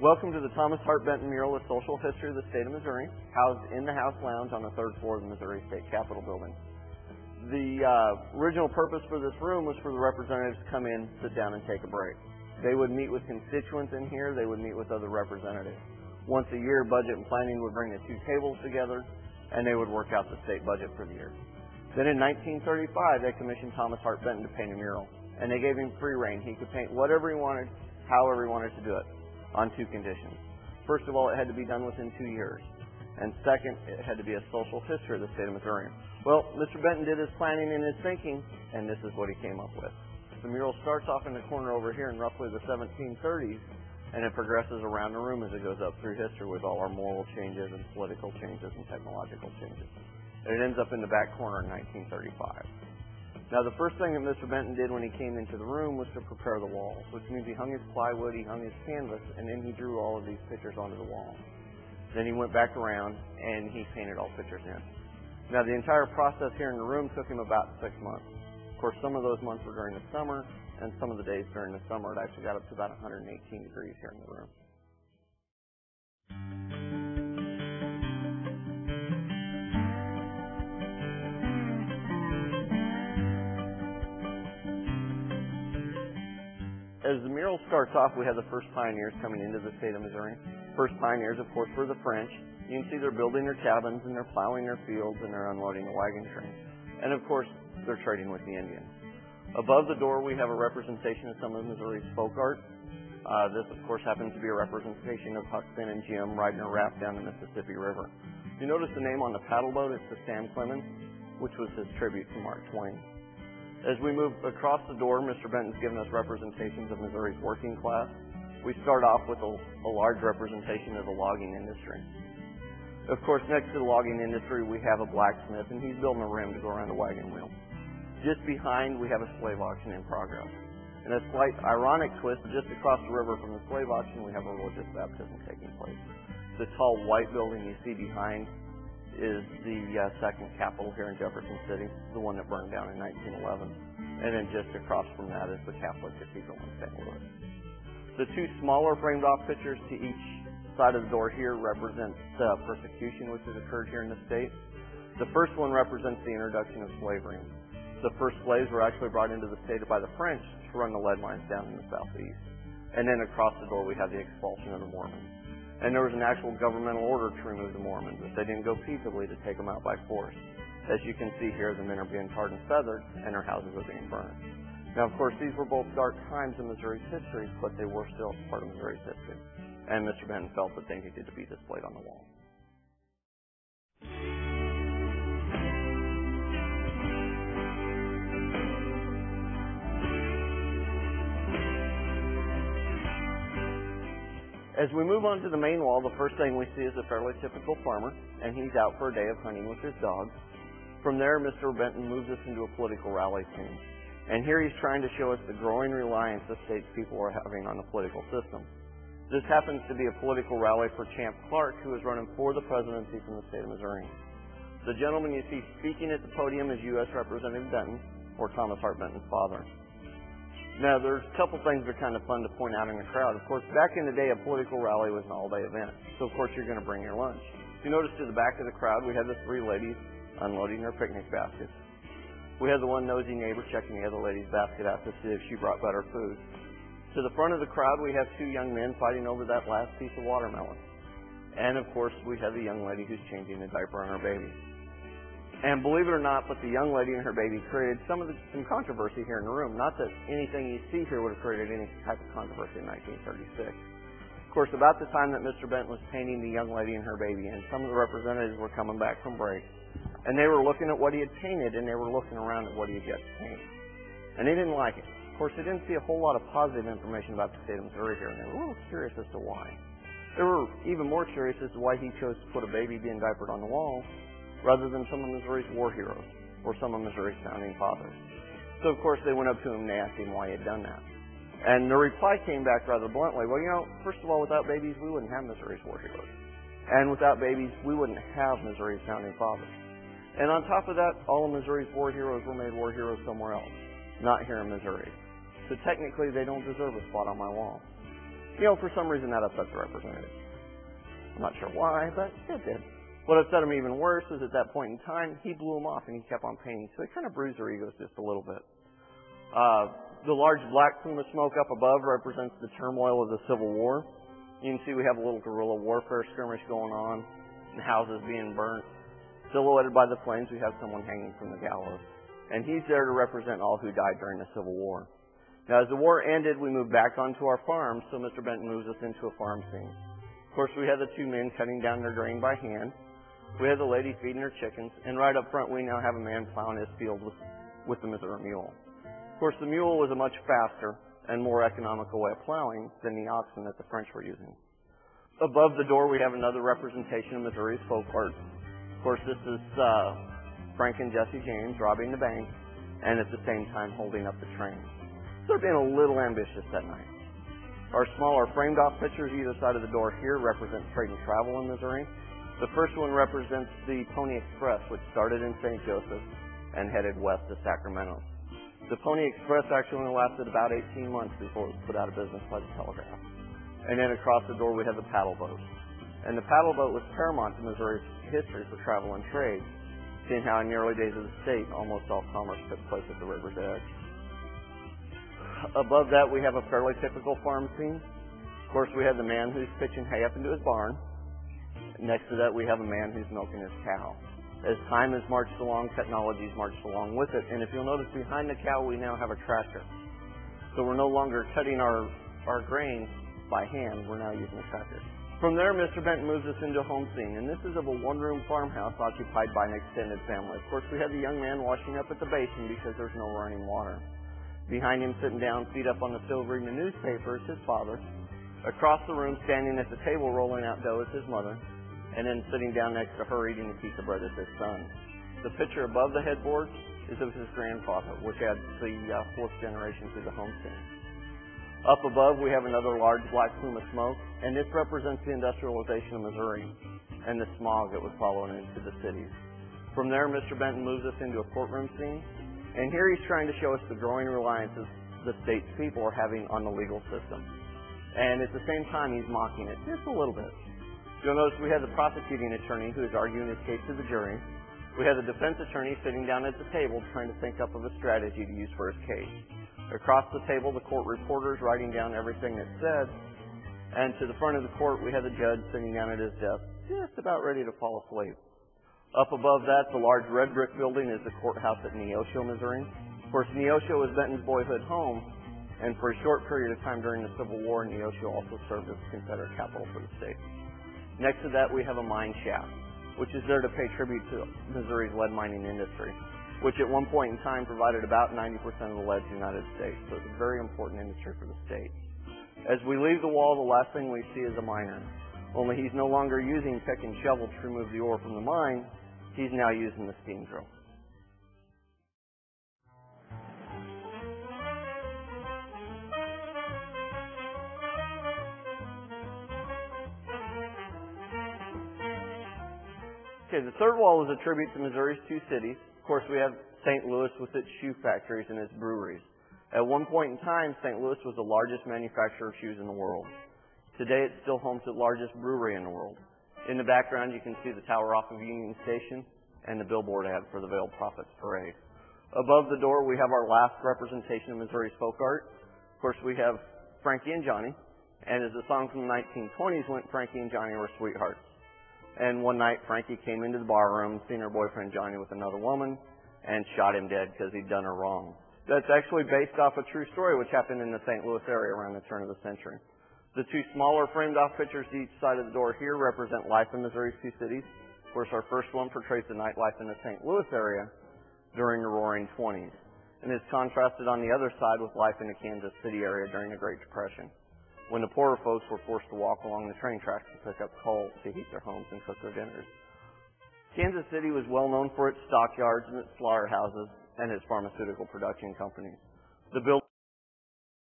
Welcome to the Thomas Hart Benton Mural, A Social History of the State of Missouri, housed in the House Lounge on the third floor of the Missouri State Capitol building. The original purpose for this room was for the representatives to come in, sit down, and take a break. They would meet with constituents in here. They would meet with other representatives. Once a year, Budget and Planning would bring the two tables together, and they would work out the state budget for the year. Then in 1935, they commissioned Thomas Hart Benton to paint a mural, and they gave him free rein. He could paint whatever he wanted, however he wanted to do it, on two conditions. First of all, it had to be done within 2 years. And second, it had to be a social history of the state of Missouri. Well, Mr. Benton did his planning and his thinking, and this is what he came up with. The mural starts off in the corner over here in roughly the 1730s, and it progresses around the room as it goes up through history with all our moral changes and political changes and technological changes. And it ends up in the back corner in 1935. Now, the first thing that Mr. Benton did when he came into the room was to prepare the walls, which means he hung his plywood, he hung his canvas, and then he drew all of these pictures onto the wall. Then he went back around and he painted all pictures in. Now, the entire process here in the room took him about 6 months. Of course, some of those months were during the summer, and some of the days during the summer it actually got up to about 118 degrees here in the room. As the mural starts off, we have the first pioneers coming into the state of Missouri. First pioneers, of course, were the French. You can see they're building their cabins, and they're plowing their fields, and they're unloading the wagon train. And, of course, they're trading with the Indians. Above the door, we have a representation of some of Missouri's folk art. This, of course, happens to be a representation of Huck Finn and Jim riding a raft down the Mississippi River. You notice the name on the paddle boat, it's the Sam Clemens, which was his tribute to Mark Twain. As we move across the door, Mr. Benton's given us representations of Missouri's working class. We start off with a large representation of the logging industry. Of course, next to the logging industry, we have a blacksmith, and he's building a rim to go around a wagon wheel. Just behind, we have a slave auction in progress. In a slight ironic twist, just across the river from the slave auction, we have a religious baptism taking place. The tall white building you see behind is the second capitol here in Jefferson City, the one that burned down in 1911. And then just across from that is the Catholic Cathedral in St. Louis. The two smaller framed off pictures to each side of the door here represent persecution which has occurred here in the state. The first one represents the introduction of slavery. The first slaves were actually brought into the state by the French to run the lead lines down in the southeast. And then across the door we have the expulsion of the Mormons. And there was an actual governmental order to remove the Mormons, but they didn't go peaceably to take them out by force. As you can see here, the men are being tarred and feathered, and their houses are being burned. Now, of course, these were both dark times in Missouri's history, but they were still part of Missouri's history. And Mr. Benton felt that they needed to be displayed on the wall. As we move on to the main wall, the first thing we see is a fairly typical farmer, and he's out for a day of hunting with his dogs. From there, Mr. Benton moves us into a political rally scene. And here he's trying to show us the growing reliance the state's people are having on the political system. This happens to be a political rally for Champ Clark, who is running for the presidency from the state of Missouri. The gentleman you see speaking at the podium is U.S. Representative Benton, or Thomas Hart Benton's father. Now, there's a couple things that are kind of fun to point out in the crowd. Of course, back in the day, a political rally was an all-day event. So, of course, you're going to bring your lunch. If you notice to the back of the crowd, we have the three ladies unloading their picnic baskets. We have the one nosy neighbor checking the other lady's basket out to see if she brought better food. To the front of the crowd, we have two young men fighting over that last piece of watermelon. And, of course, we have the young lady who's changing the diaper on her baby. And believe it or not, but the young lady and her baby created some controversy here in the room. Not that anything you see here would have created any type of controversy in 1936. Of course, about the time that Mr. Benton was painting the young lady and her baby, and some of the representatives were coming back from break, and they were looking at what he had painted, and they were looking around at what he had yet to paint. And they didn't like it. Of course, they didn't see a whole lot of positive information about the state of Missouri here, and they were a little curious as to why. They were even more curious as to why he chose to put a baby being diapered on the wall rather than some of Missouri's war heroes or some of Missouri's founding fathers. So, of course, they went up to him and they asked him why he had done that. And the reply came back rather bluntly, well, you know, first of all, without babies, we wouldn't have Missouri's war heroes. And without babies, we wouldn't have Missouri's founding fathers. And on top of that, all of Missouri's war heroes were made war heroes somewhere else, not here in Missouri. So technically, they don't deserve a spot on my wall. For some reason that upset the representative. I'm not sure why, but it did. What upset him even worse is at that point in time, he blew him off and he kept on painting. So it kind of bruised their egos just a little bit. The large black plume of smoke up above represents the turmoil of the Civil War. You can see we have a little guerrilla warfare skirmish going on and houses being burnt. Silhouetted by the flames, we have someone hanging from the gallows. And he's there to represent all who died during the Civil War. Now, as the war ended, we moved back onto our farm, so Mr. Benton moves us into a farm scene. Of course, we had the two men cutting down their grain by hand. We had the lady feeding her chickens, and right up front we now have a man plowing his field with the Missouri mule. Of course, the mule was a much faster and more economical way of plowing than the oxen that the French were using. Above the door we have another representation of Missouri's folk art. Of course, this is Frank and Jesse James robbing the bank, and at the same time holding up the train. So they're being a little ambitious that night. Our smaller framed-off pictures either side of the door here represent trade and travel in Missouri. The first one represents the Pony Express, which started in St. Joseph and headed west to Sacramento. The Pony Express actually only lasted about 18 months before it was put out of business by the telegraph. And then across the door we have the paddle boat. And the paddle boat was paramount to Missouri's history for travel and trade, seeing how in the early days of the state, almost all commerce took place at the river's edge. Above that, we have a fairly typical farm scene. Of course, we have the man who's pitching hay up into his barn. Next to that, we have a man who's milking his cow. As time has marched along, technology's marched along with it. And if you'll notice, behind the cow, we now have a tractor. So we're no longer cutting our grain by hand. We're now using a tractor. From there, Mr. Benton moves us into a home scene. And this is of a one-room farmhouse occupied by an extended family. Of course, we have the young man washing up at the basin because there's no running water. Behind him, sitting down, feet up on the stove, reading the newspaper, is his father. Across the room, standing at the table, rolling out dough, is his mother. And then sitting down next to her, eating a piece of bread, is his son. The picture above the headboard is of his grandfather, which adds the fourth generation to the home scene. Up above, we have another large black plume of smoke, and this represents the industrialization of Missouri and the smog that was following into the cities. From there, Mr. Benton moves us into a courtroom scene. And here he's trying to show us the growing reliances the state's people are having on the legal system. And at the same time, he's mocking it just a little bit. You'll notice we have the prosecuting attorney who is arguing his case to the jury. We have the defense attorney sitting down at the table trying to think up of a strategy to use for his case. Across the table, the court reporter is writing down everything that's said. And to the front of the court, we have the judge sitting down at his desk, just about ready to fall asleep. Up above that, the large red brick building is the courthouse at Neosho, Missouri. Of course, Neosho was Benton's boyhood home, and for a short period of time during the Civil War, Neosho also served as the Confederate capital for the state. Next to that, we have a mine shaft, which is there to pay tribute to Missouri's lead mining industry, which at one point in time provided about 90% of the lead to the United States. So it's a very important industry for the state. As we leave the wall, the last thing we see is a miner. Only he's no longer using pick and shovel to remove the ore from the mine. He's now using the steam drill. Okay, the third wall is a tribute to Missouri's two cities. Of course, we have St. Louis with its shoe factories and its breweries. At one point in time, St. Louis was the largest manufacturer of shoes in the world. Today, it's still home to the largest brewery in the world. In the background, you can see the tower off of Union Station and the billboard ad for the Veiled Prophets Parade. Above the door, we have our last representation of Missouri's folk art. Of course, we have Frankie and Johnny. And as the song from the 1920s went, Frankie and Johnny were sweethearts. And one night, Frankie came into the bar room, seen her boyfriend Johnny with another woman, and shot him dead because he'd done her wrong. That's actually based off a true story which happened in the St. Louis area around the turn of the century. The two smaller framed-off pictures to each side of the door here represent life in Missouri's two cities. Of course, our first one portrays the nightlife in the St. Louis area during the Roaring '20s, and is contrasted on the other side with life in the Kansas City area during the Great Depression, when the poorer folks were forced to walk along the train tracks to pick up coal to heat their homes and cook their dinners. Kansas City was well known for its stockyards and its slaughterhouses and its pharmaceutical production companies. The